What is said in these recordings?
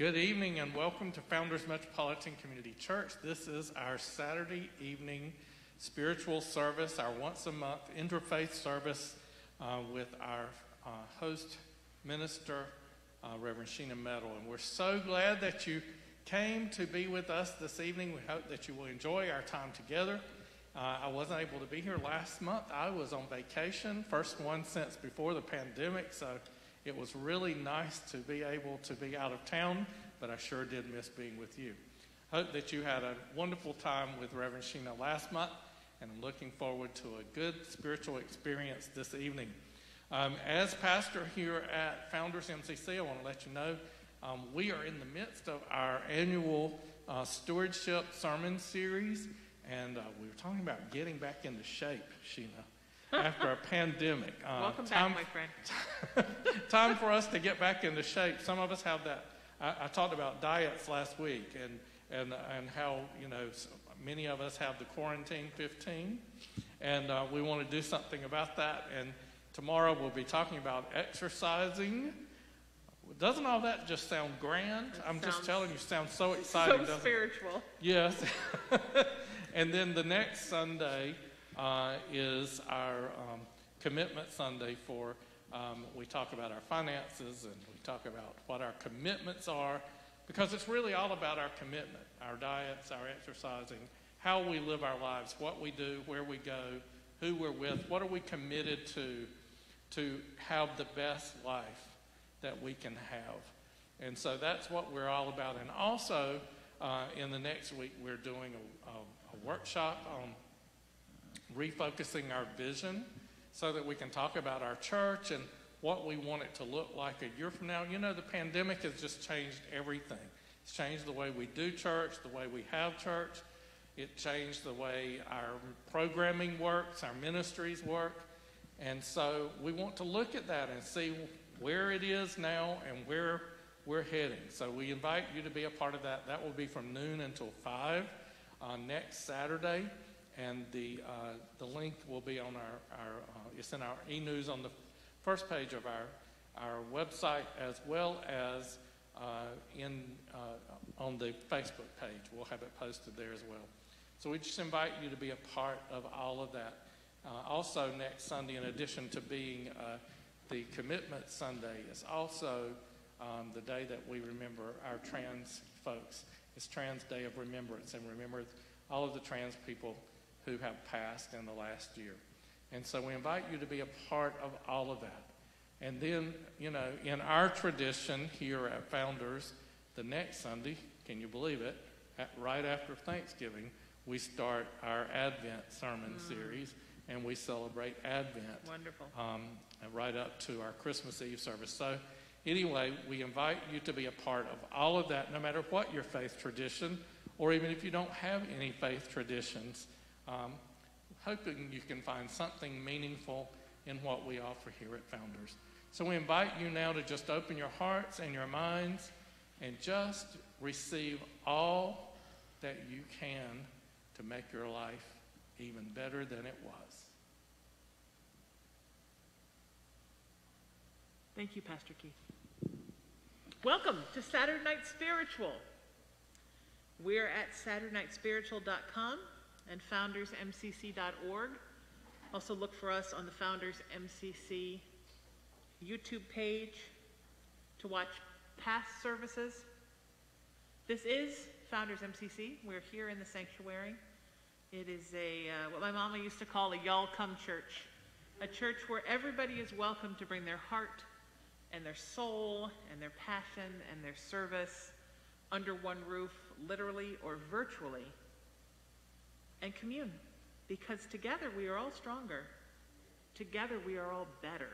Good evening and welcome to Founders Metropolitan Community Church. This is our Saturday evening spiritual service, our once a month interfaith service with our host minister, Reverend Sheena Metal. And we're so glad that you came to be with us this evening. We hope that you will enjoy our time together. I wasn't able to be here last month. I was on vacation, first one since before the pandemic, so it was really nice to be able to be out of town, but I sure did miss being with you. Hope that you had a wonderful time with Reverend Sheena last month, and I'm looking forward to a good spiritual experience this evening. As pastor here at Founders MCC, I want to let you know we are in the midst of our annual stewardship sermon series, and we were talking about getting back into shape, Sheena. After a pandemic. Welcome back, my friend. Time for us to get back into shape. Some of us have that. I talked about diets last week and how, many of us have the quarantine 15. And we want to do something about that. And tomorrow we'll be talking about exercising. Doesn't all that just sound grand? I'm just telling you, sounds so exciting. So spiritual. Yes. And then the next Sunday is our commitment Sunday for, we talk about our finances and we talk about what our commitments are, because it's really all about our commitment, our diets, our exercising, how we live our lives, what we do, where we go, who we're with, what are we committed to have the best life that we can have. And so that's what we're all about. And also, in the next week, we're doing a workshop on refocusing our vision so that we can talk about our church and what we want it to look like a year from now. The pandemic has just changed everything. It's changed the way we do church, the way we have church. It changed the way our programming works, our ministries work. And so we want to look at that and see where it is now and where we're heading. So we invite you to be a part of that. That will be from noon until 5 on next Saturday. And the link will be on it's in our e-news on the first page of our website, as well as on the Facebook page. We'll have it posted there as well. So we just invite you to be a part of all of that. Also next Sunday, in addition to being the Commitment Sunday, is also the day that we remember our trans folks. It's Trans Day of Remembrance, and remember all of the trans people who have passed in the last year. And so we invite you to be a part of all of that. And then, in our tradition here at Founders, the next Sunday, can you believe it, right after Thanksgiving, we start our Advent sermon series, and we celebrate Advent. Wonderful. Right up to our Christmas Eve service. So anyway, we invite you to be a part of all of that, no matter what your faith tradition, or even if you don't have any faith traditions. Hoping you can find something meaningful in what we offer here at Founders. So we invite you now to just open your hearts and your minds and just receive all that you can to make your life even better than it was. Thank you, Pastor Keith. Welcome to Saturday Night Spiritual. We're at SaturdayNightSpiritual.com and FoundersMCC.org. Also look for us on the Founders MCC YouTube page to watch past services. This is Founders MCC. We're here in the sanctuary. It is what my mama used to call a y'all come church, a church where everybody is welcome to bring their heart and their soul and their passion and their service under one roof, literally or virtually, and commune, because together we are all stronger. Together we are all better.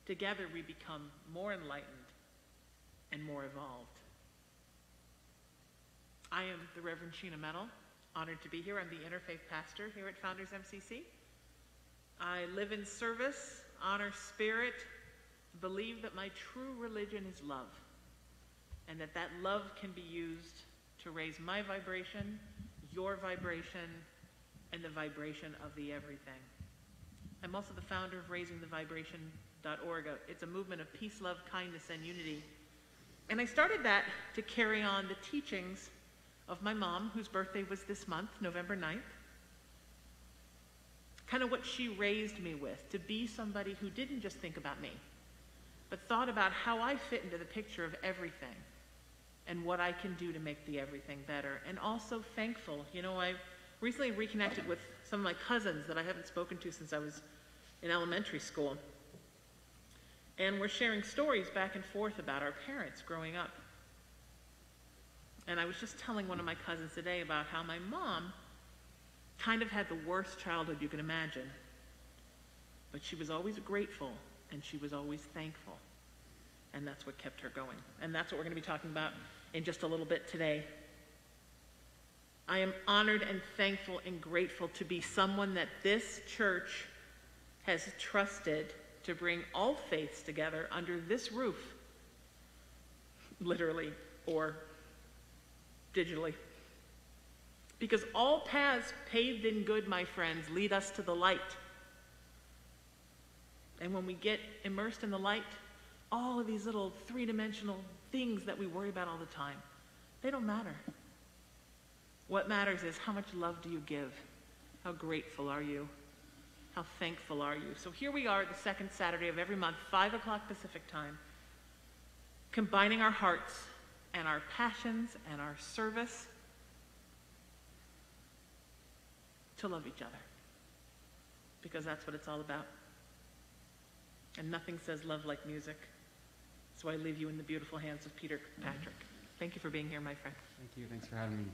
Together we become more enlightened and more evolved. I am the Reverend Sheena Metal, honored to be here. I'm the interfaith pastor here at Founders MCC. I live in service, honor spirit, believe that my true religion is love, and that love can be used to raise my vibration, your vibration, and the vibration of the everything. I'm also the founder of RaisingTheVibration.org. It's a movement of peace, love, kindness, and unity And I started that to carry on the teachings of my mom, whose birthday was this month, November 9th. Kind of what she raised me with, to be somebody who didn't just think about me, but thought about how I fit into the picture of everything and what I can do to make the everything better. And also thankful. You know, I've recently reconnected with some of my cousins that I haven't spoken to since I was in elementary school. And we're sharing stories back and forth about our parents growing up. And I was just telling one of my cousins today about how my mom kind of had the worst childhood you can imagine. But she was always grateful, and she was always thankful. And that's what kept her going. And that's what we're going to be talking about in just a little bit today. I am honored and thankful and grateful to be someone that this church has trusted to bring all faiths together under this roof, literally or digitally. Because all paths paved in good, my friends, lead us to the light. And when we get immersed in the light, all of these little three-dimensional things that we worry about all the time, they don't matter. What matters is how much love do you give? How grateful are you? How thankful are you? So here we are, the second Saturday of every month, 5 o'clock Pacific time, combining our hearts and our passions and our service to love each other. Because that's what it's all about. And nothing says love like music. So I leave you in the beautiful hands of Peter Patrick. Thank you for being here, my friend. Thank you. Thanks for having me.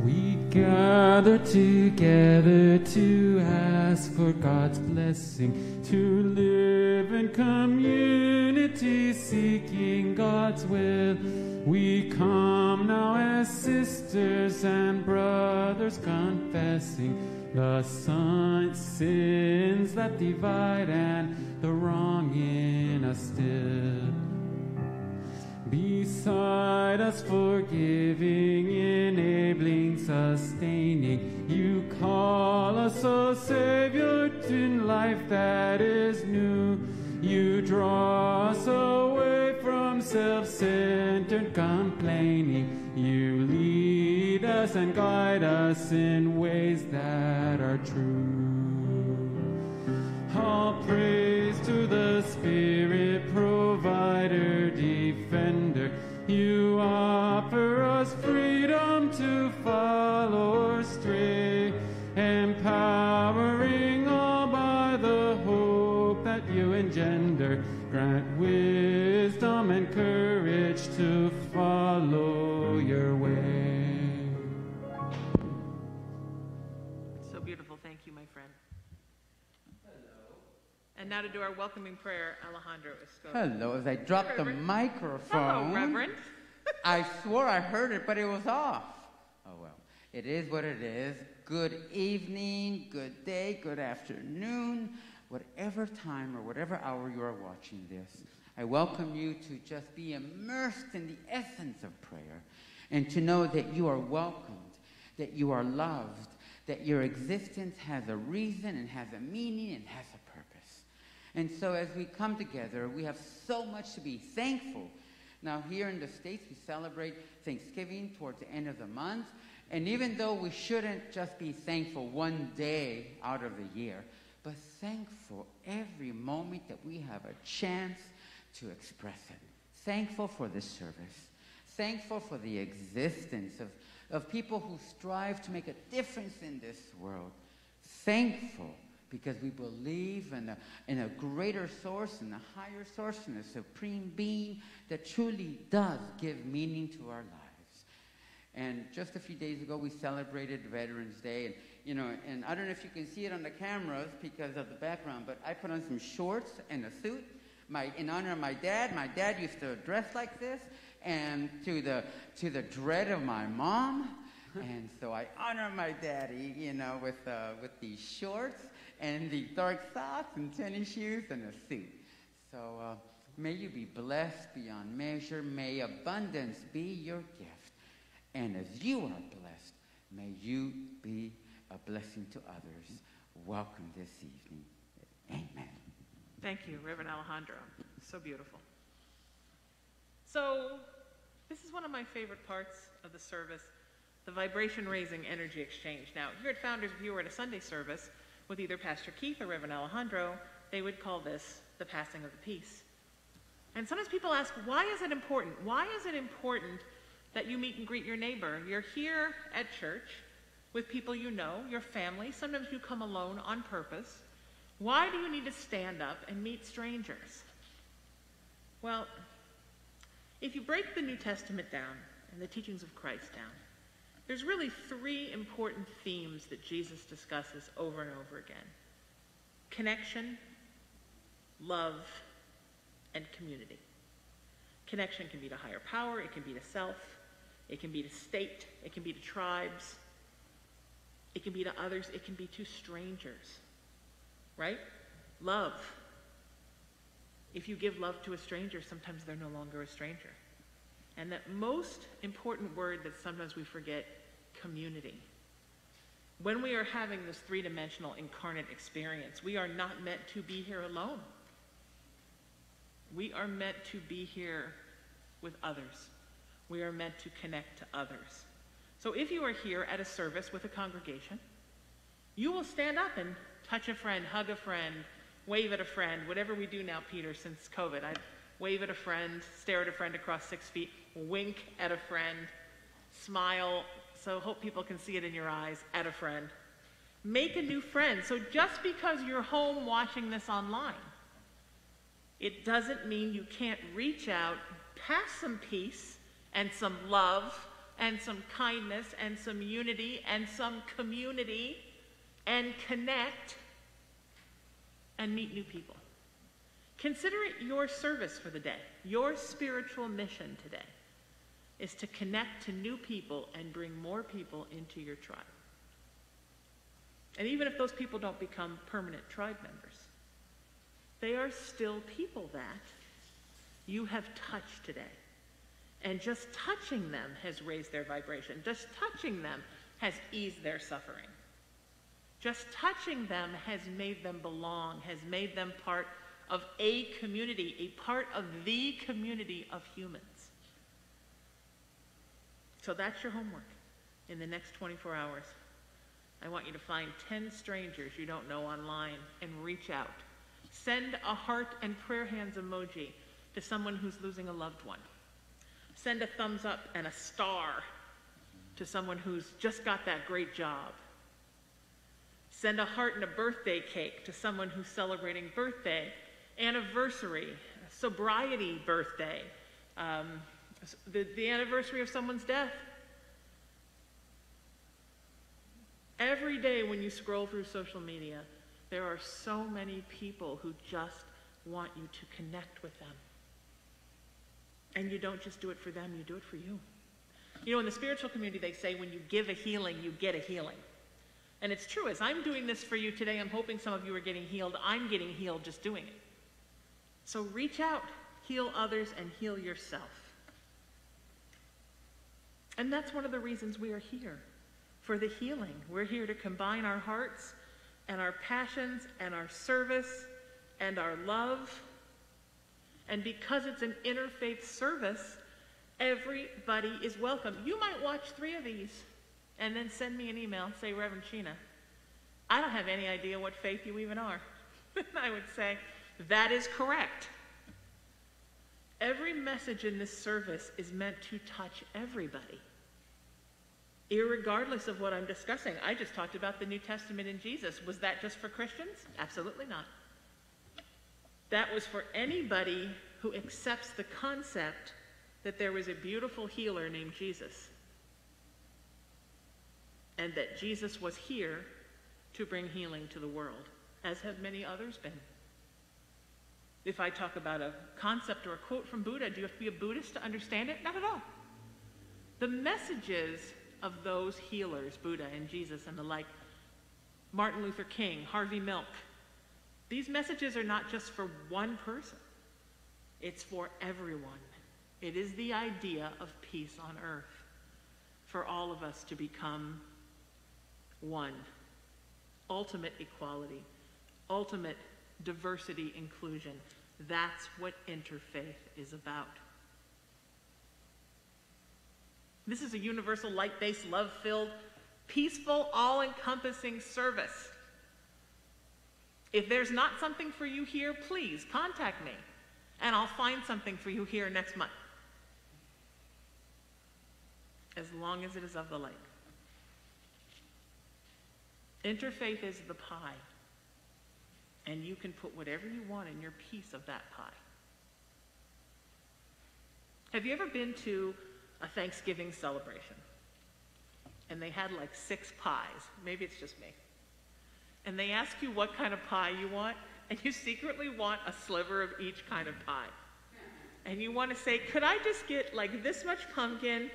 We gather together to ask for God's blessing, to live in community, seeking God's will. We come now as sisters and brothers, confessing the sins that divide and the wrong in us still. Beside us, forgiving, enabling, sustaining, you call us, O Savior, to life that is new. You draw us away from self-centered complaining. You lead us and guide us in ways that are true. All praise to the Spirit, provider, defender. You offer us freedom to follow or stray, empowering all by the hope that you engender. Grant wisdom and courage to follow your way. So beautiful. Thank you, my friend. And now to do our welcoming prayer, Alejandro Escobar. Hello, as I dropped the microphone. Hello, Reverend. I swore I heard it, but it was off. Oh, well. It is what it is. Good evening, good day, good afternoon, whatever time or whatever hour you are watching this. I welcome you to just be immersed in the essence of prayer and to know that you are welcomed, that you are loved, that your existence has a reason and has a meaning and has a purpose. And so as we come together, we have so much to be thankful. Now here in the States, we celebrate Thanksgiving towards the end of the month. And even though we shouldn't just be thankful one day out of the year, but thankful every moment that we have a chance to express it. Thankful for this service. Thankful for the existence of people who strive to make a difference in this world. Thankful because we believe in a greater source, in a higher source, in a supreme being that truly does give meaning to our lives. And just a few days ago, we celebrated Veterans Day. And I don't know if you can see it on the cameras because of the background, but I put on some shorts and a suit in honor of my dad. My dad used to dress like this, and to the dread of my mom. And so I honor my daddy, with these shorts and the dark socks and tennis shoes and a suit. So may you be blessed beyond measure. May abundance be your gift. And as you are blessed, may you be a blessing to others. welcome this evening. Amen. Thank you, Reverend Alejandro. So beautiful. So, this is one of my favorite parts of the service, the vibration-raising energy exchange. Now, here at Founders, if you were at a Sunday service with either Pastor Keith or Reverend Alejandro, they would call this the passing of the peace. And sometimes people ask, why is it important? Why is it important that you meet and greet your neighbor? You're here at church with people you know, your family. Sometimes you come alone on purpose. Why do you need to stand up and meet strangers? Well, if you break the New Testament down and the teachings of Christ down, there's really three important themes that Jesus discusses over and over again: connection, love, and community. Connection can be to higher power, it can be to self, it can be to state, it can be to tribes, it can be to others, it can be to strangers, right? Love. If you give love to a stranger, sometimes they're no longer a stranger. And that most important word that sometimes we forget, community. When we are having this three-dimensional incarnate experience, we are not meant to be here alone. We are meant to be here with others. We are meant to connect to others. So if you are here at a service with a congregation, you will stand up and touch a friend, hug a friend, wave at a friend, whatever we do now, Peter, since COVID. I wave at a friend, stare at a friend across 6 feet, wink at a friend, smile, so hope people can see it in your eyes, at a friend. Make a new friend. So just because you're home watching this online, it doesn't mean you can't reach out, pass some peace and some love and some kindness and some unity and some community and connect and meet new people. Consider it your service for the day. Your spiritual mission today is to connect to new people and bring more people into your tribe. And even if those people don't become permanent tribe members, they are still people that you have touched today. And just touching them has raised their vibration. Just touching them has eased their suffering. Just touching them has made them belong, has made them part of a community, a part of the community of humans. So that's your homework in the next 24 hours. I want you to find 10 strangers you don't know online and reach out. Send a heart and prayer hands emoji to someone who's losing a loved one. Send a thumbs up and a star to someone who's just got that great job. Send a heart and a birthday cake to someone who's celebrating birthday, anniversary, sobriety birthday, the anniversary of someone's death. Every day when you scroll through social media, there are so many people who just want you to connect with them. And you don't just do it for them, you do it for you. You know, in the spiritual community, they say when you give a healing, you get a healing. And it's true. As I'm doing this for you today, I'm hoping some of you are getting healed. I'm getting healed just doing it. So reach out, heal others, and heal yourself. And that's one of the reasons we are here, for the healing. We're here to combine our hearts and our passions and our service and our love. And because it's an interfaith service, everybody is welcome. You might watch 3 of these and then send me an email and say, Reverend Sheena, I don't have any idea what faith you even are. I would say, that is correct. Every message in this service is meant to touch everybody, irregardless of what I'm discussing. I just talked about the New Testament in Jesus. Was that just for Christians? Absolutely not. That was for anybody who accepts the concept that there was a beautiful healer named Jesus, and that Jesus was here to bring healing to the world, as have many others been. If I talk about a concept or a quote from Buddha, do you have to be a Buddhist to understand it? Not at all. The messages of those healers, Buddha and Jesus and the like, Martin Luther King, Harvey Milk, these messages are not just for one person. It's for everyone. It is the idea of peace on earth, for all of us to become one ultimate equality, ultimate diversity, inclusion. That's what interfaith is about. This is a universal, light-based, love-filled, peaceful, all-encompassing service. If there's not something for you here, please contact me, and I'll find something for you here next month, as long as it is of the light. Interfaith is the pie, and you can put whatever you want in your piece of that pie. Have you ever been to a Thanksgiving celebration? And they had like 6 pies. Maybe it's just me. And they ask you what kind of pie you want, and you secretly want a sliver of each kind of pie. And you want to say, could I just get like this much pumpkin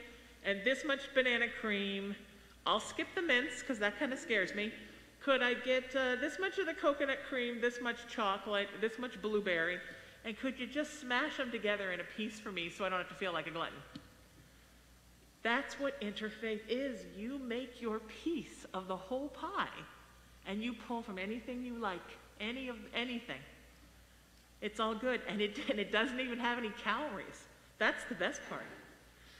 and this much banana cream? I'll skip the mince because that kind of scares me. Could I get this much of the coconut cream, this much chocolate, this much blueberry? And could you just smash them together in a piece for me so I don't have to feel like a glutton? That's what interfaith is. You make your piece of the whole pie, and you pull from anything you like, anything. It's all good, and it doesn't even have any calories. That's the best part.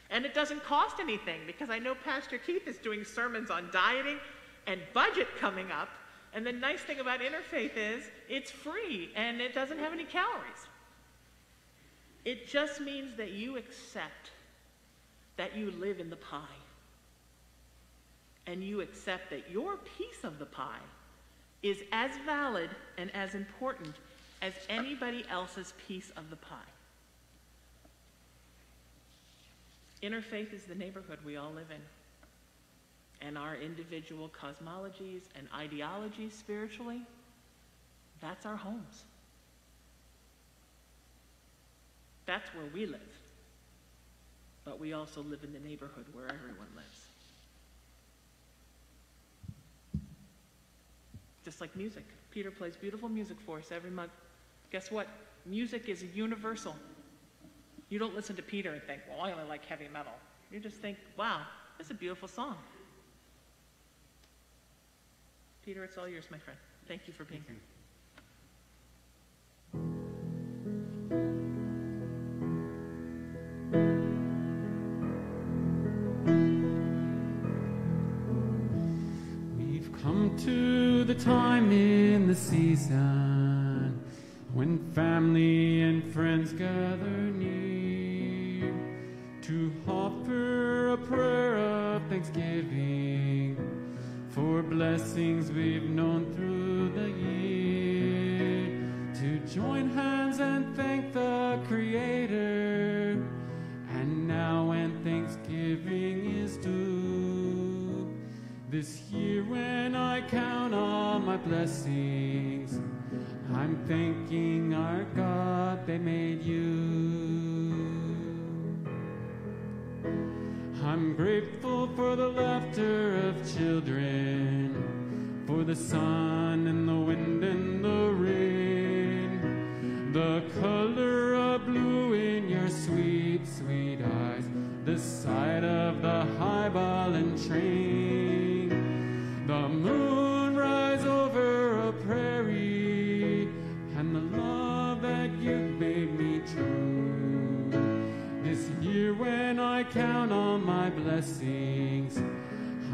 And it doesn't cost anything, because I know Pastor Keith is doing sermons on dieting and budget coming up, and the nice thing about interfaith is it's free, and it doesn't have any calories. It just means that you accept that you live in the pie, and you accept that your piece of the pie is as valid and as important as anybody else's piece of the pie. Interfaith is the neighborhood we all live in, and our individual cosmologies and ideologies spiritually, that's our homes. That's where we live. But we also live in the neighborhood where everyone lives. Just like music. Peter plays beautiful music for us every month. Guess what? Music is universal. You don't listen to Peter and think, well, I only like heavy metal. You just think, wow, that's a beautiful song. Peter, it's all yours, my friend. Thank you for being here. To the time in the season when family and friends gather near to offer a prayer of thanksgiving for blessings we've known through the year, to join hands and thank the Creator, and now when Thanksgiving is due, this year when I count all my blessings, I'm thanking our God that made you. I'm grateful for the laughter of children, for the sun and the wind and the rain, the color of blue in your sweet, sweet eyes, the sight of the high-balling train, the moonrise over a prairie, and the love that you've made me true. This year when I count all my blessings,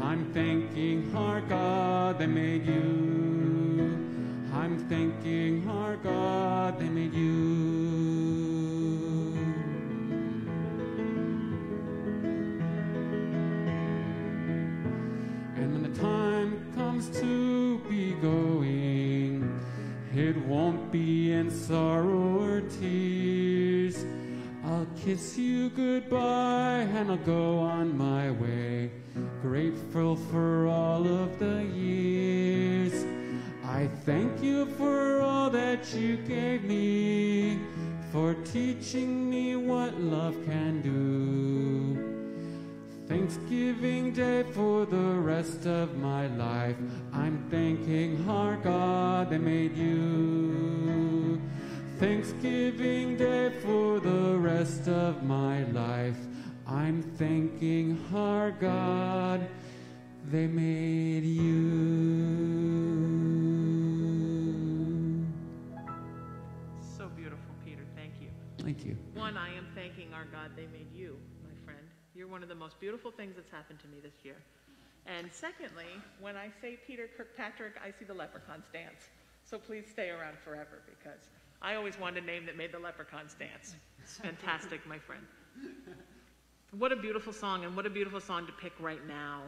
I'm thanking our God that made you. I'm thanking our God that made you. And when the time comes to be going, it won't be in sorrow or tears. I'll kiss you goodbye and I'll go on my way, grateful for all of the years. I thank you for all that you gave me, for teaching me what love can do. Thanksgiving Day for the rest of my life, I'm thanking our God that made you. Thanksgiving Day for the rest of my life, I'm thanking our God that made you. wonderful, Peter. Thank you. Thank you. One, I am thanking our God they made you, my friend. You're one of the most beautiful things that's happened to me this year. And secondly, when I say Peter Kirkpatrick, I see the leprechauns dance. So please stay around forever, because I always wanted a name that made the leprechauns dance. It's fantastic, my friend. What a beautiful song, and what a beautiful song to pick right now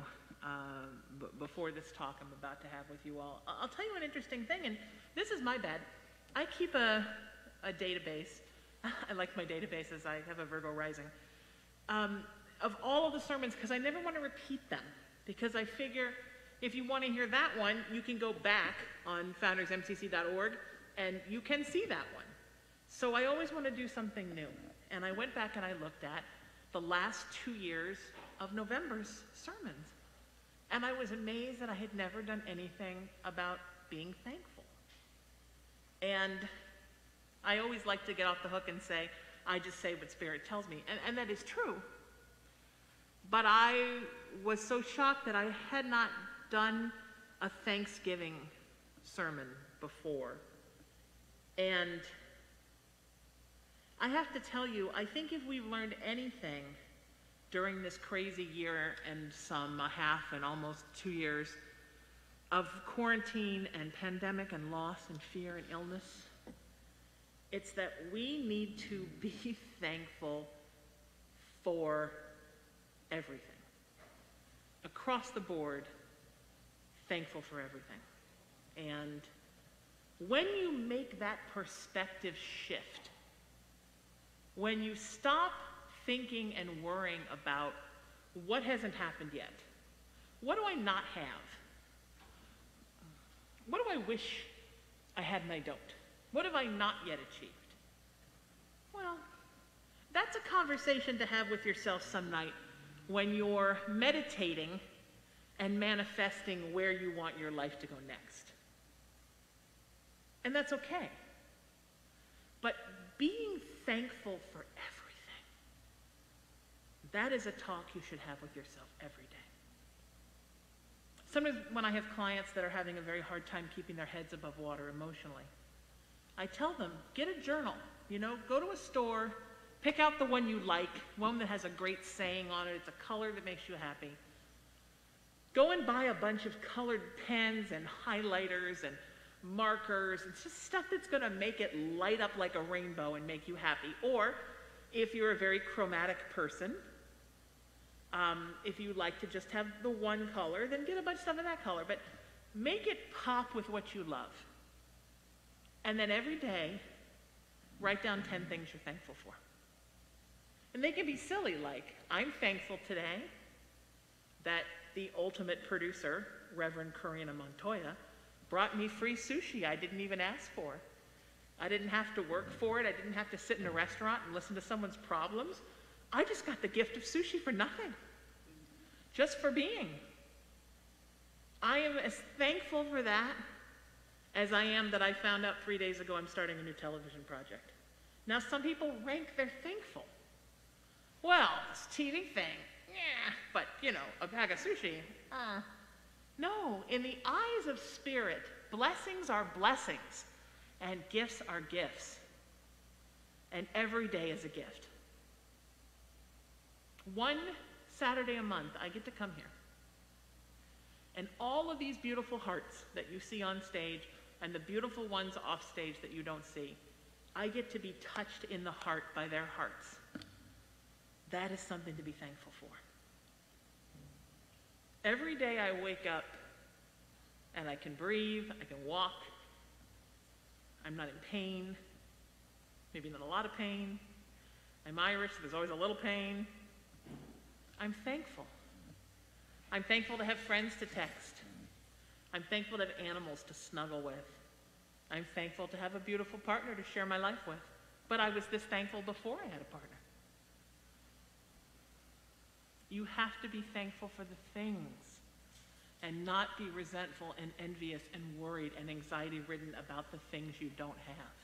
before this talk I'm about to have with you all. I'll tell you an interesting thing, and this is my bad. I keep a database. I like my databases. I have a Virgo rising. Of all of the sermons, because I never want to repeat them, because I figure if you want to hear that one, you can go back on foundersmcc.org, and you can see that one. So I always want to do something new. And I went back and I looked at the last 2 years of November's sermons. And I was amazed that I had never done anything about being thankful. And I always like to get off the hook and say, I just say what Spirit tells me. And that is true. But I was so shocked that I had not done a Thanksgiving sermon before. And I have to tell you, I think if we've learned anything during this crazy year and some, a half and almost 2 years of quarantine and pandemic and loss and fear and illness, it's that we need to be thankful for everything. Across the board, thankful for everything. And when you make that perspective shift, when you stop thinking and worrying about what hasn't happened yet, what do I not have? What do I wish I had and I don't? What have I not yet achieved? Well, that's a conversation to have with yourself some night when you're meditating and manifesting where you want your life to go next. And that's okay. But being thankful for everything, that is a talk you should have with yourself every day. Sometimes when I have clients that are having a very hard time keeping their heads above water emotionally, I tell them, get a journal. Go to a store, pick out the one you like, one that has a great saying on it, it's a color that makes you happy. Go and buy a bunch of colored pens and highlighters and markers. It's just stuff that's going to make it light up like a rainbow and make you happy. Or if you're a very chromatic person, if you like to just have the one color, then get a bunch of stuff in that color. But make it pop with what you love. And then every day, write down 10 things you're thankful for. And they can be silly, like, I'm thankful today that the ultimate producer, Reverend Karina Montoya, brought me free sushi I didn't even ask for. I didn't have to work for it. I didn't have to sit in a restaurant and listen to someone's problems. I just got the gift of sushi for nothing, just for being. I am as thankful for that as I am that I found out 3 days ago I'm starting a new television project. Now, some people rank their thankful. Well, this TV thing, yeah, but, a bag of sushi, No, in the eyes of Spirit, blessings are blessings, and gifts are gifts. And every day is a gift. One Saturday a month, I get to come here. And all of these beautiful hearts that you see on stage, and the beautiful ones off stage that you don't see, I get to be touched in the heart by their hearts. That is something to be thankful for. Every day I wake up and I can breathe, I can walk, I'm not in pain, maybe not a lot of pain. I'm Irish, so there's always a little pain. I'm thankful. I'm thankful to have friends to text. I'm thankful to have animals to snuggle with. I'm thankful to have a beautiful partner to share my life with. But I was this thankful before I had a partner. You have to be thankful for the things and not be resentful and envious and worried and anxiety-ridden about the things you don't have.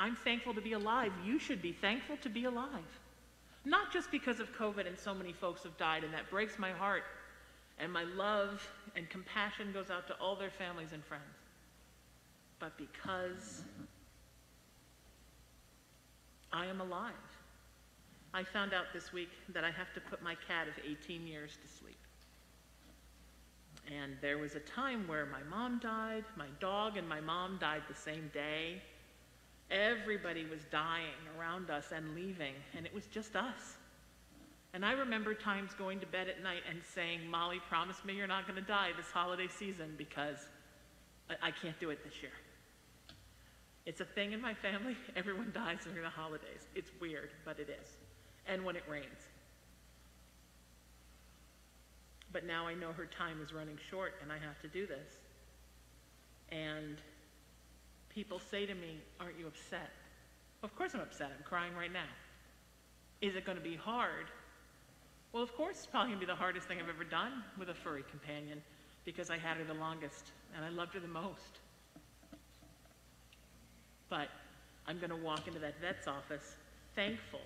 I'm thankful to be alive. You should be thankful to be alive. Not just because of COVID and so many folks have died, and that breaks my heart, and my love and compassion goes out to all their families and friends. but because I am alive. I found out this week that I have to put my cat of 18 years to sleep. And there was a time where my mom died, my dog and my mom died the same day. Everybody was dying around us and leaving, and it was just us. And I remember times going to bed at night and saying, Molly, promise me you're not going to die this holiday season because I can't do it this year. It's a thing in my family. Everyone dies during the holidays. It's weird, but it is. And when it rains. But now I know her time is running short and I have to do this. And people say to me, aren't you upset? Of course I'm upset. I'm crying right now. Is it going to be hard? Well, of course, it's probably going to be the hardest thing I've ever done with a furry companion because I had her the longest and I loved her the most. But I'm going to walk into that vet's office thankful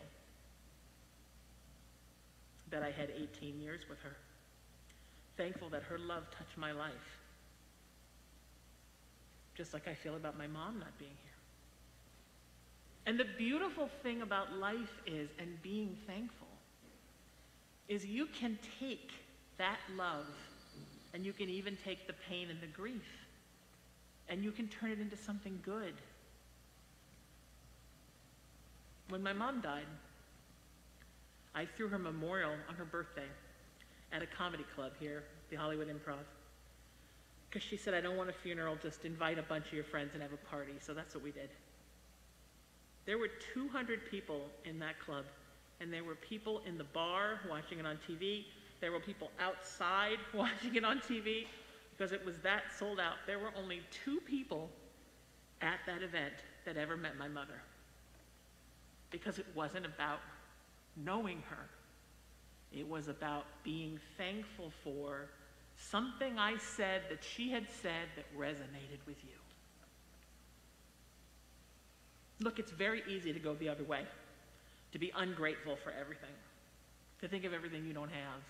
that I had 18 years with her. Thankful that her love touched my life. Just like I feel about my mom not being here. And the beautiful thing about life is, and being thankful, is you can take that love and you can even take the pain and the grief and you can turn it into something good. When my mom died, I threw her memorial on her birthday at a comedy club here, the Hollywood Improv. Because she said, I don't want a funeral, just invite a bunch of your friends and have a party. So that's what we did. There were 200 people in that club, and there were people in the bar watching it on TV. There were people outside watching it on TV because it was that sold out. There were only 2 people at that event that ever met my mother because it wasn't about knowing her. It was about being thankful for something I said that she had said that resonated with you. Look, it's very easy to go the other way, to be ungrateful for everything, to think of everything you don't have,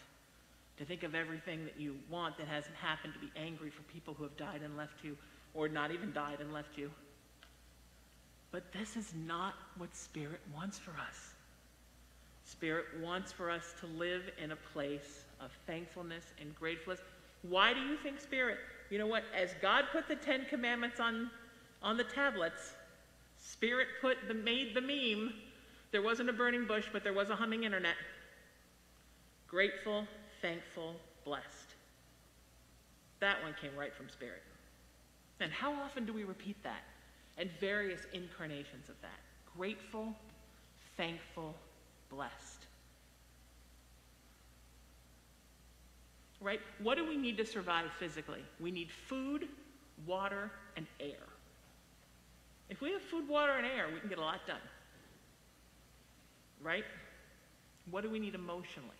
to think of everything that you want that hasn't happened, to be angry for people who have died and left you, or not even died and left you. But this is not what Spirit wants for us. Spirit wants for us to live in a place of thankfulness and gratefulness. Why do you think Spirit? You know what? As God put the 10 Commandments on the tablets, Spirit made the meme. There wasn't a burning bush, but there was a humming internet. Grateful, thankful, blessed. That one came right from Spirit. And how often do we repeat that? And various incarnations of that. Grateful, thankful, blessed. Right? What do we need to survive physically? We need food, water, and air. If we have food, water, and air, we can get a lot done. Right? What do we need emotionally?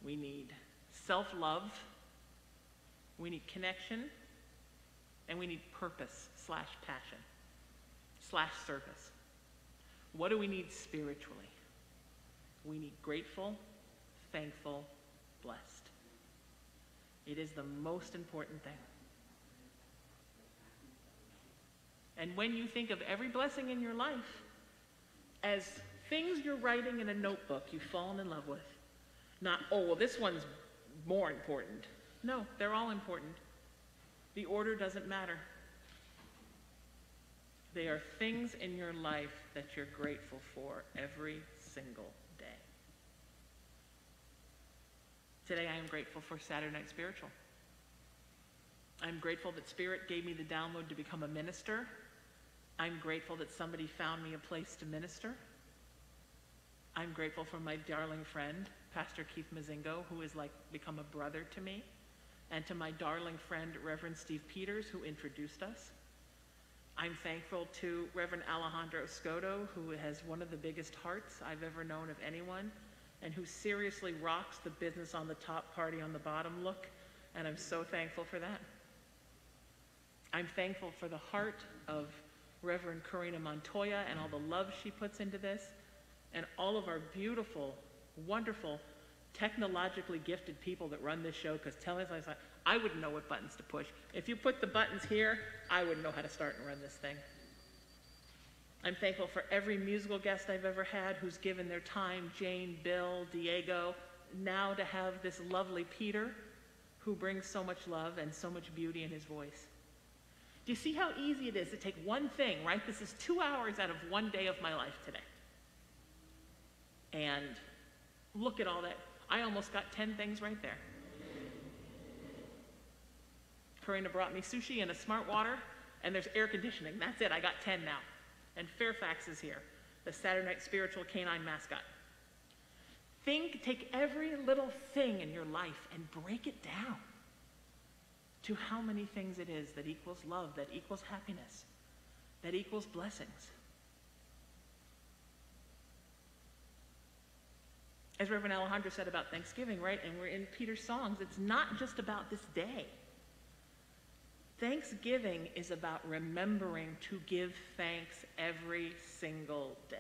We need self-love, we need connection, and we need purpose/passion/service. What do we need spiritually? We need grateful, thankful, blessed. It is the most important thing. And when you think of every blessing in your life as things you're writing in a notebook you've fallen in love with, not, oh, well, this one's more important. No, they're all important. The order doesn't matter. They are things in your life that you're grateful for every single day. Today I am grateful for Saturday Night Spiritual. I'm grateful that Spirit gave me the download to become a minister. I'm grateful that somebody found me a place to minister. I'm grateful for my darling friend, Pastor Keith Mazingo, who has become a brother to me, and to my darling friend, Reverend Steve Peters, who introduced us. I'm thankful to Reverend Alejandro Escoto, who has one of the biggest hearts I've ever known of anyone, and who seriously rocks the business on the top, party on the bottom look, and I'm so thankful for that. I'm thankful for the heart of Reverend Karina Montoya and all the love she puts into this, and all of our beautiful, wonderful, technologically gifted people that run this show, because I wouldn't know what buttons to push. If you put the buttons here, I wouldn't know how to start and run this thing. I'm thankful for every musical guest I've ever had who's given their time, Jane, Bill, Diego, now to have this lovely Peter who brings so much love and so much beauty in his voice. Do you see how easy it is to take one thing, right? This is 2 hours out of one day of my life today. And look at all that. I almost got 10 things right there. Karina brought me sushi and a smart water, and there's air conditioning. That's it, I got 10 now. And Fairfax is here, the Saturday Night Spiritual canine mascot. Take every little thing in your life and break it down to how many things it is that equals love, that equals happiness, that equals blessings. As Reverend Alejandro said about Thanksgiving, right? And we're in Peter's songs, it's not just about this day. Thanksgiving is about remembering to give thanks every single day.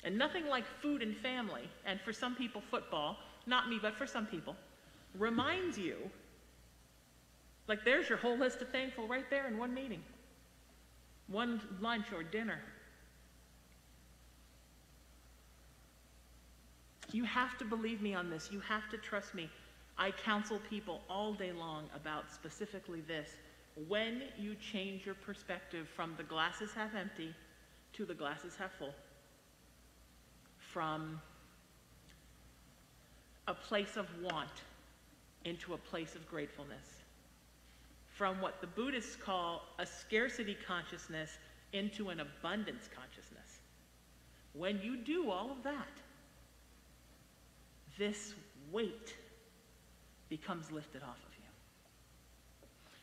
And nothing like food and family, and for some people football, not me, but for some people, reminds you, like there's your whole list of thankful right there in one meeting, one lunch or dinner. You have to believe me on this. You have to trust me. I counsel people all day long about specifically this. When you change your perspective from the glass is half empty to the glass is half full, from a place of want into a place of gratefulness, from what the Buddhists call a scarcity consciousness into an abundance consciousness. When you do all of that, this weight becomes lifted off of you.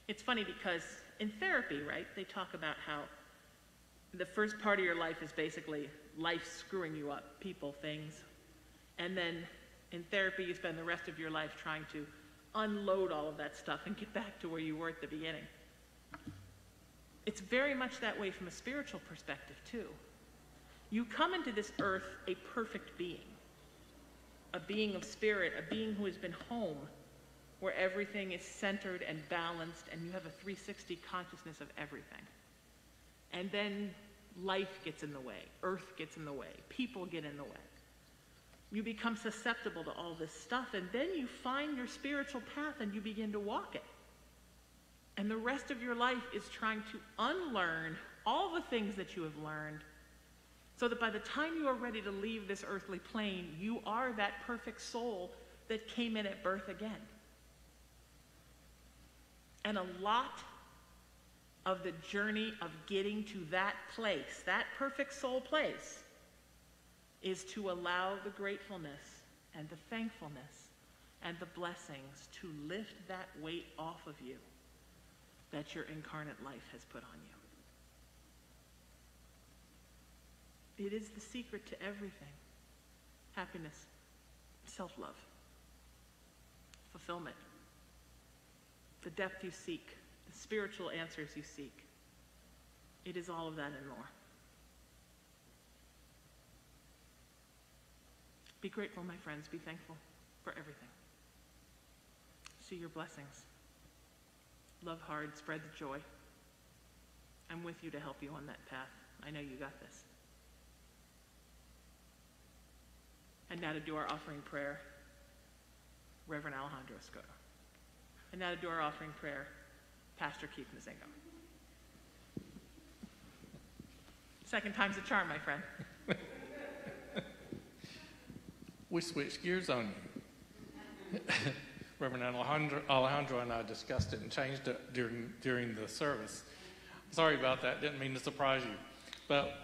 It's funny because in therapy, right, they talk about how the first part of your life is basically life screwing you up, people, things. And then in therapy, you spend the rest of your life trying to unload all of that stuff and get back to where you were at the beginning. It's very much that way from a spiritual perspective, too. You come into this earth a perfect being, a being of spirit, a being who has been home, where everything is centered and balanced, and you have a 360 consciousness of everything. And then life gets in the way, earth gets in the way, people get in the way. You become susceptible to all this stuff, and then you find your spiritual path and you begin to walk it. And the rest of your life is trying to unlearn all the things that you have learned, so that by the time you are ready to leave this earthly plane, you are that perfect soul that came in at birth again. And a lot of the journey of getting to that place, that perfect soul place, is to allow the gratefulness and the thankfulness and the blessings to lift that weight off of you that your incarnate life has put on you. It is the secret to everything. Happiness, self-love, fulfillment, the depth you seek, the spiritual answers you seek. It is all of that and more. Be grateful, my friends. Be thankful for everything. See your blessings. Love hard. Spread the joy. I'm with you to help you on that path. I know you got this. And now to do our offering prayer, Reverend Alejandro Escoto. And now to do our offering prayer, Pastor Keith Mazingo. Second time's a charm, my friend. We switched gears on you. Reverend Alejandro and I discussed it and changed it during the service. Sorry about that. Didn't mean to surprise you. But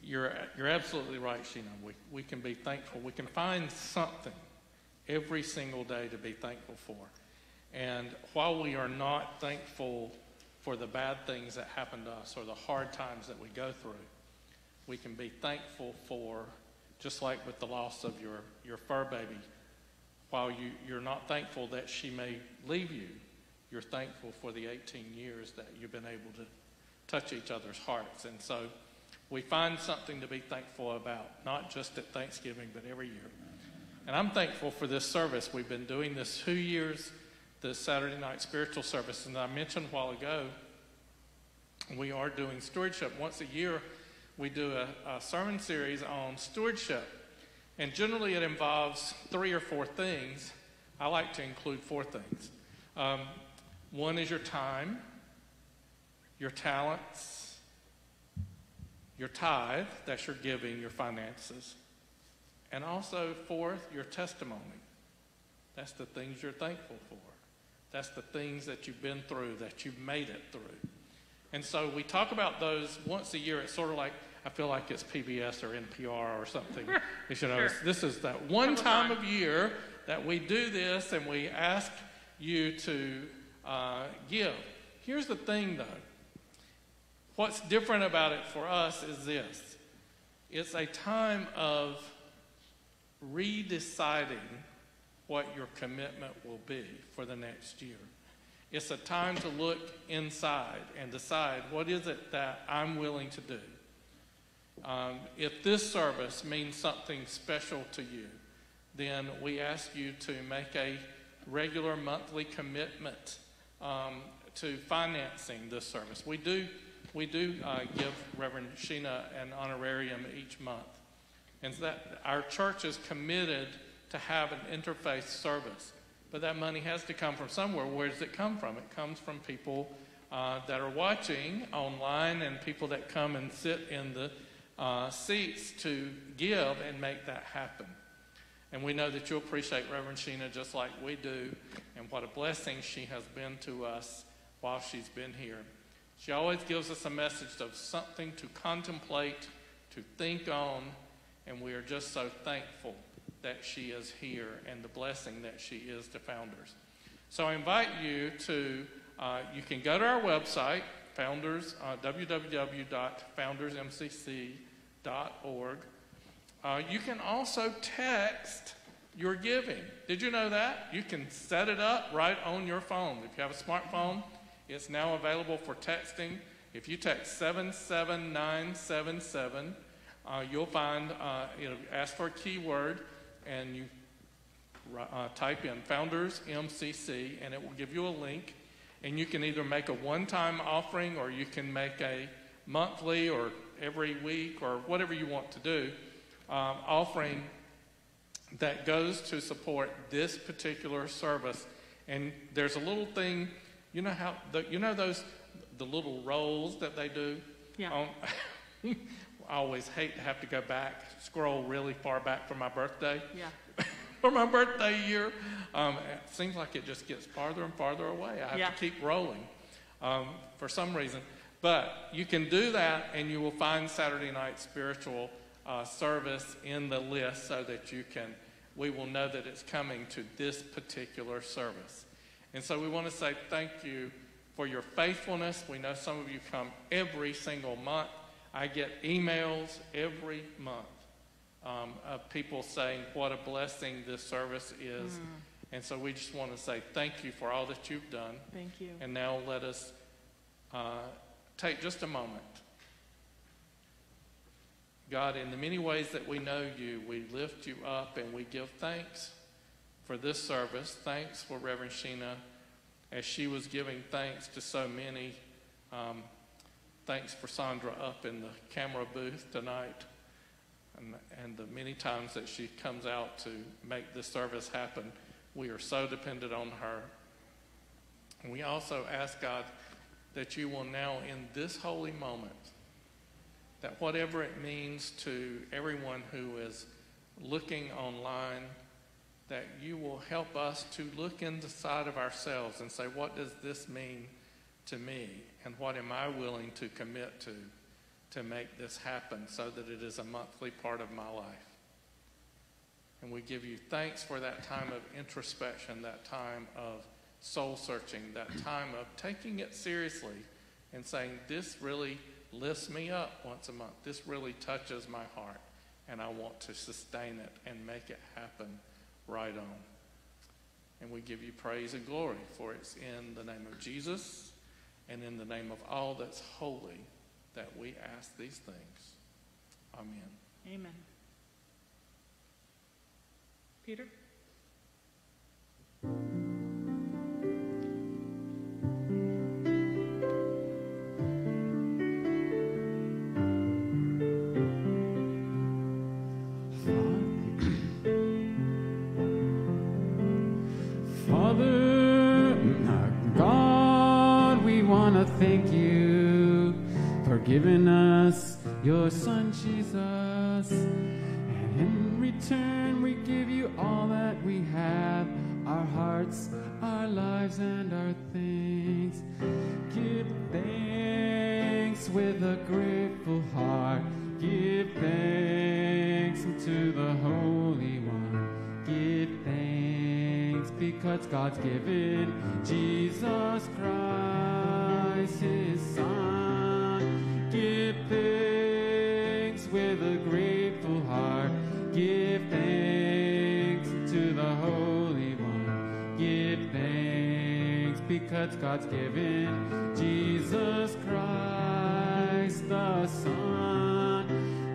you're absolutely right, Sheena. We can be thankful. We can find something every single day to be thankful for. And while we are not thankful for the bad things that happen to us or the hard times that we go through, we can be thankful for, just like with the loss of your fur baby, while you're not thankful that she may leave you, you're thankful for the 18 years that you've been able to touch each other's hearts. And so we find something to be thankful about, not just at Thanksgiving, but every year. And I'm thankful for this service. We've been doing this 2 years, this Saturday night spiritual service. And I mentioned a while ago, we are doing stewardship. Once a year, we do a sermon series on stewardship. And generally it involves 3 or 4 things. I like to include 4 things. One is your time, your talents, your tithe, that's your giving, your finances. And also, 4th, your testimony. That's the things you're thankful for. That's the things that you've been through, that you've made it through. And so we talk about those once a year. It's sort of like, I feel like it's PBS or NPR or something. Sure. This is that one time of year that we do this and we ask you to give. Here's the thing, though. What's different about it for us is this. It's a time of redeciding what your commitment will be for the next year. It's a time to look inside and decide, what is it that I'm willing to do? If this service means something special to you, then we ask you to make a regular monthly commitment to financing this service. We do give Reverend Sheena an honorarium each month. And that our church is committed to have an interfaith service. But that money has to come from somewhere. Where does it come from? It comes from people that are watching online and people that come and sit in the seats to give and make that happen. And we know that you appreciate Reverend Sheena just like we do, and what a blessing she has been to us while she's been here. She always gives us a message of something to contemplate, to think on, and we are just so thankful that she is here and the blessing that she is to Founders. So I invite you to, you can go to our website, Founders, www.foundersmcc.org. You can also text your giving. Did you know that? You can set it up right on your phone. If you have a smartphone, it's now available for texting. If you text 77977, you'll find, it'll ask for a keyword, and you type in Founders MCC, and it will give you a link. And you can either make a one-time offering, or you can make a monthly or every week or whatever you want to do, offering that goes to support this particular service. And there's a little thing, you know how, the little rolls that they do? Yeah. I always hate to have to go back, scroll really far back for my birthday. Yeah. For my birthday year. It seems like it just gets farther and farther away. I have to keep rolling for some reason. But you can do that, and you will find Saturday night spiritual service in the list so that we will know that it's coming to this particular service. And so we want to say thank you for your faithfulness. We know some of you come every single month. I get emails every month of people saying what a blessing this service is. And so we just want to say thank you for all that you've done. Thank you. And now let us take just a moment. God, in the many ways that we know you, we lift you up and we give thanks for this service. Thanks for Reverend Sheena as she was giving thanks to so many. Thanks for Sandra up in the camera booth tonight and the many times that she comes out to make this service happen. We are so dependent on her. And we also ask, God, that you will now, in this holy moment, that whatever it means to everyone who is looking online, that you will help us to look inside of ourselves and say, what does this mean to me? And what am I willing to commit to make this happen so that it is a monthly part of my life? And we give you thanks for that time of introspection, that time of soul searching, that time of taking it seriously and saying, this really lifts me up once a month. This really touches my heart, and I want to sustain it and make it happen right on. And we give you praise and glory, for it's in the name of Jesus and in the name of all that's holy that we ask these things. Amen. Amen. Peter? Father, God, we want to thank you for giving us your Son, Jesus. And in return, we give you all that we have, our hearts, our lives, and our things. Give thanks with a grateful heart. Give thanks to the Holy One. Give thanks because God's given Jesus Christ, His Son. Give thanks with a grateful heart. Give thanks to the Holy One. Give thanks because God's given Jesus Christ, the Son.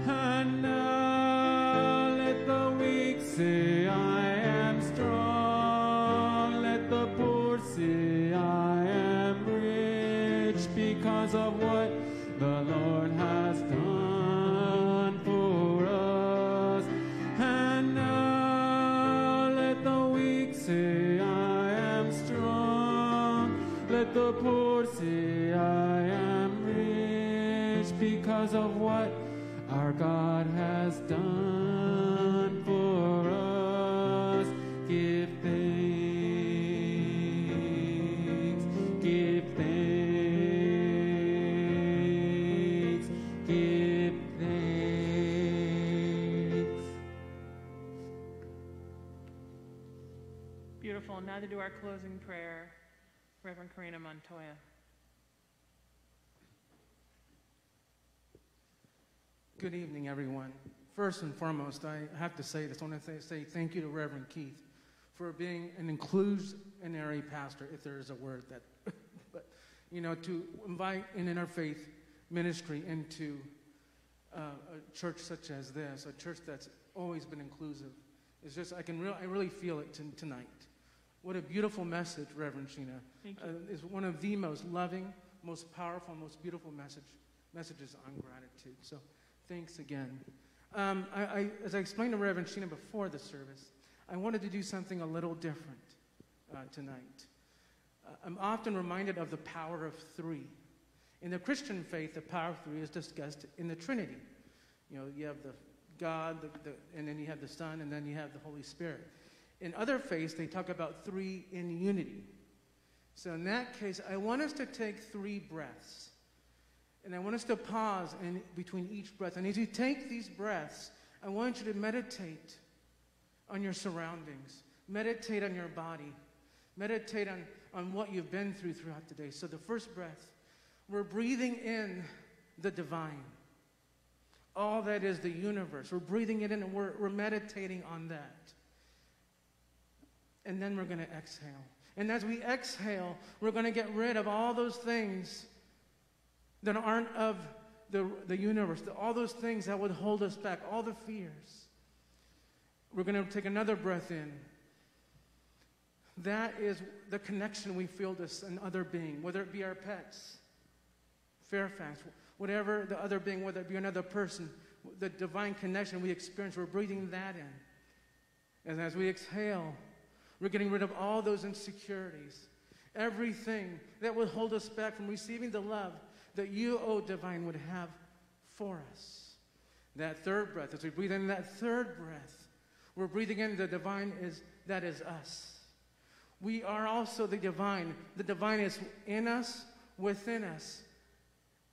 And now let the weak say, I am strong. Let the poor say, I am rich because of what the Lord has done for us. And now let the weak say, I am strong. Let the poor say, I am rich because of what our God has done for us. Give thanks, give thanks, give thanks. Beautiful. Now to do our closing prayer, Reverend Karina Montoya. Good evening, everyone. First and foremost, I have to say this. I want to say thank you to Reverend Keith for being an inclusionary pastor, if there is a word that, but, you know, to invite an interfaith ministry into a church such as this, a church that's always been inclusive. It's just, I really feel it tonight. What a beautiful message, Reverend Sheena. Thank you. It's one of the most loving, most powerful, most beautiful messages on gratitude. So thanks again. As I explained to Reverend Sheena before the service, I wanted to do something a little different tonight. I'm often reminded of the power of three. In the Christian faith, the power of three is discussed in the Trinity. You know, you have the God, and then you have the Son, and then you have the Holy Spirit. In other faiths, they talk about three in unity. So in that case, I want us to take 3 breaths. And I want us to pause in between each breath. And as you take these breaths, I want you to meditate on your surroundings. Meditate on your body. Meditate on what you've been through throughout the day. So the first breath, we're breathing in the divine. All that is the universe. We're breathing it in and we're meditating on that. And then we're going to exhale. And as we exhale, we're going to get rid of all those things that aren't of the universe, all those things that would hold us back, all the fears. We're going to take another breath in. That is the connection we feel to another being, whether it be our pets, Fairfax, whatever the other being, whether it be another person, the divine connection we experience, we're breathing that in. And as we exhale, we're getting rid of all those insecurities, everything that would hold us back from receiving the love that you, O divine, would have for us. That third breath, as we breathe in that third breath, we're breathing in the divine that is us. We are also the divine. The divine is in us, within us,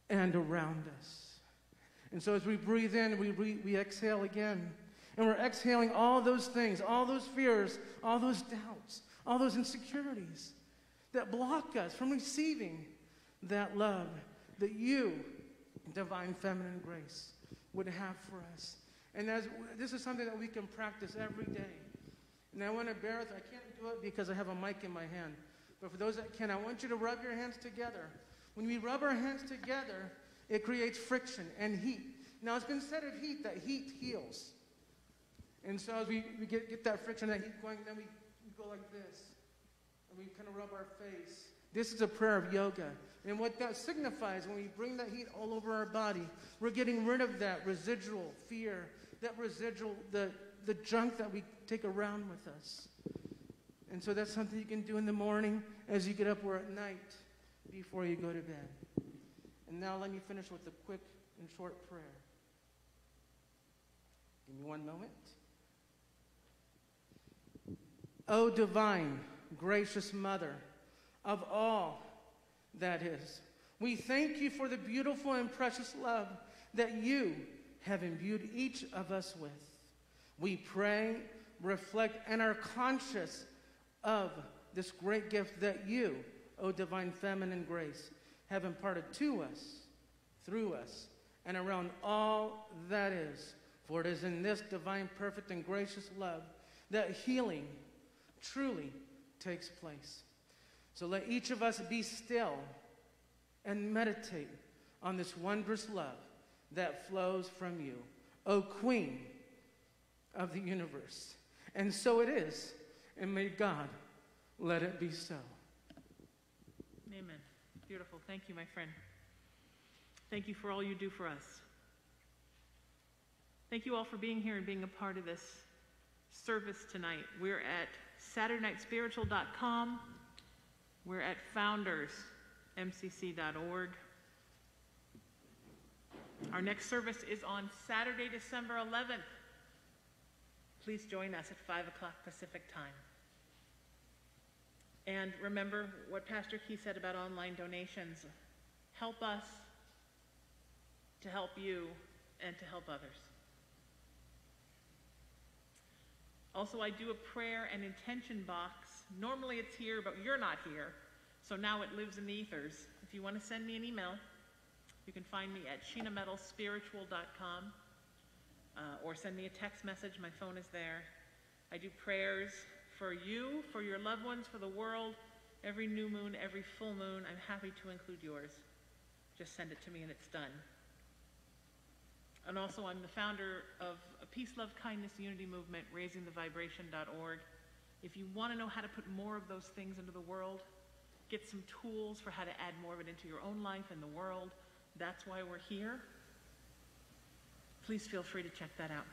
and around us. And so as we breathe in, we exhale again. And we're exhaling all those things, all those fears, all those doubts, all those insecurities that block us from receiving that love that you, divine feminine grace, would have for us. And this is something that we can practice every day. And I want to bear with, I can't do it because I have a mic in my hand. But for those that can, I want you to rub your hands together. When we rub our hands together, it creates friction and heat. Now, it's been said of heat that heat heals. And so as we get that friction, that heat going, then we go like this. And we kind of rub our face. This is a prayer of yoga. And what that signifies, when we bring that heat all over our body, we're getting rid of that residual fear, that residual, the junk that we take around with us. And so that's something you can do in the morning, as you get up, or at night before you go to bed. And now let me finish with a quick and short prayer. Give me one moment. O divine, gracious Mother of all that is, we thank you for the beautiful and precious love that you have imbued each of us with. We pray, reflect, and are conscious of this great gift that you, O divine feminine grace, have imparted to us, through us, and around all that is. For it is in this divine, perfect, and gracious love that healing truly takes place. So let each of us be still and meditate on this wondrous love that flows from you, O Queen of the universe. And so it is, and may God let it be so. Amen. Beautiful. Thank you, my friend. Thank you for all you do for us. Thank you all for being here and being a part of this service tonight. We're at SaturdayNightSpiritual.com. We're at FoundersMCC.org. Our next service is on Saturday, December 11th. Please join us at 5 o'clock Pacific time. And remember what Pastor Key said about online donations. Help us to help you and to help others. Also, I do a prayer and intention box. Normally it's here, but you're not here. So now it lives in the ethers. If you want to send me an email, you can find me at sheenametalspiritual.com or send me a text message. My phone is there. I do prayers for you, for your loved ones, for the world. Every new moon, every full moon, I'm happy to include yours. Just send it to me and it's done. And also, I'm the founder of a Peace, Love, Kindness, Unity movement, raisingthevibration.org. If you want to know how to put more of those things into the world, get some tools for how to add more of it into your own life and the world, that's why we're here. Please feel free to check that out.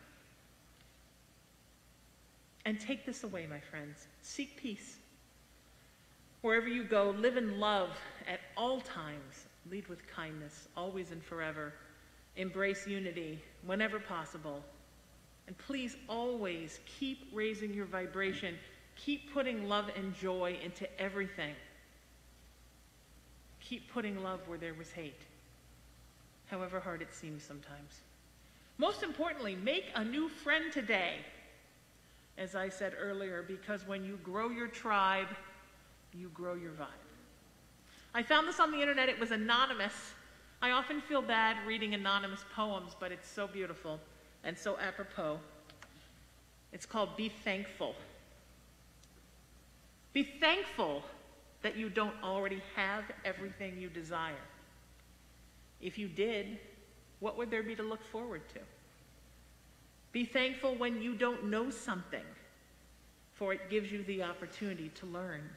And take this away, my friends. Seek peace. Wherever you go, live in love at all times. Lead with kindness, always and forever. Embrace unity whenever possible. And please always keep raising your vibration. Keep putting love and joy into everything. Keep putting love where there was hate, however hard it seems sometimes. Most importantly, make a new friend today, as I said earlier, because when you grow your tribe, you grow your vibe. I found this on the internet. It was anonymous. I often feel bad reading anonymous poems, but it's so beautiful and so apropos. It's called Be Thankful. Be thankful that you don't already have everything you desire. If you did, what would there be to look forward to? Be thankful when you don't know something, for it gives you the opportunity to learn.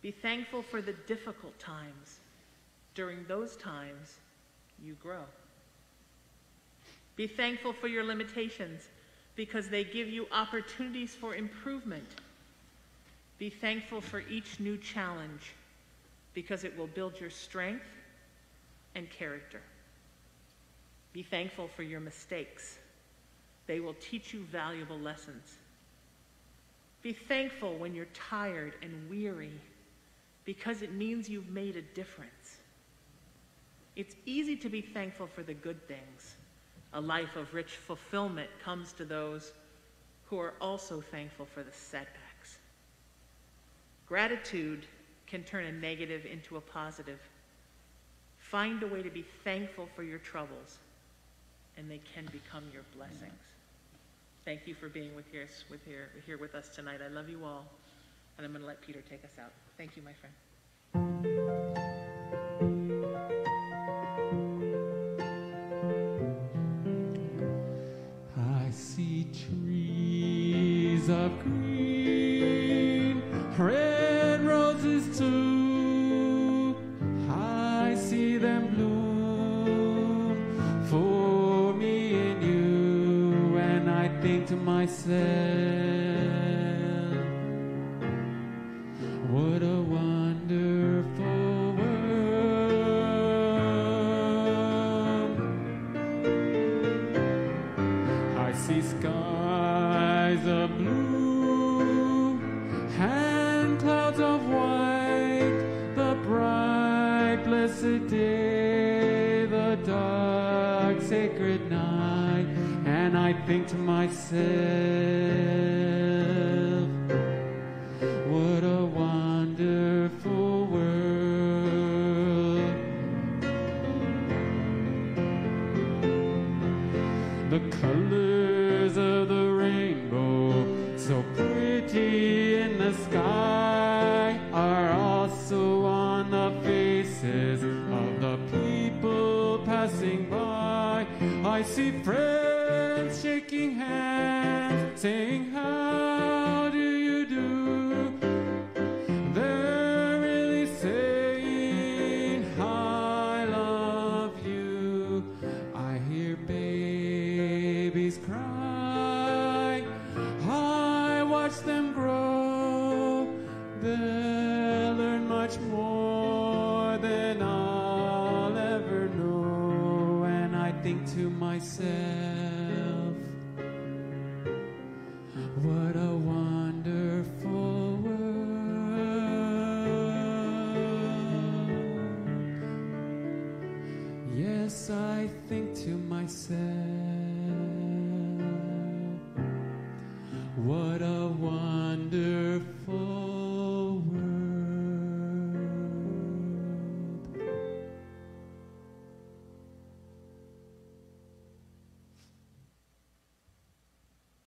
Be thankful for the difficult times. During those times, you grow. Be thankful for your limitations, because they give you opportunities for improvement. Be thankful for each new challenge, because it will build your strength and character. Be thankful for your mistakes. They will teach you valuable lessons. Be thankful when you're tired and weary, because it means you've made a difference. It's easy to be thankful for the good things. A life of rich fulfillment comes to those who are also thankful for the setbacks. Gratitude can turn a negative into a positive. Find a way to be thankful for your troubles, and they can become your blessings. Thank you for being here with us tonight. I love you all, and I'm going to let Peter take us out. Thank you, my friend. I see trees of green, red roses too. I see them bloom for me and you, and I think to myself, what a wonderful world. I see skies of blue and clouds of white, the bright blessed day, the dark sacred night, and I think to myself, what a wonderful world. The colors of the rainbow, so pretty in the sky, are also on the faces of the people passing by. I see friends shaking hands, saying, how do you do? They're really saying, I love you. I hear babies cry, I watch them grow. They'll learn much more than I'll ever know. And I think to myself, what a wonderful world. Yes, I think to myself,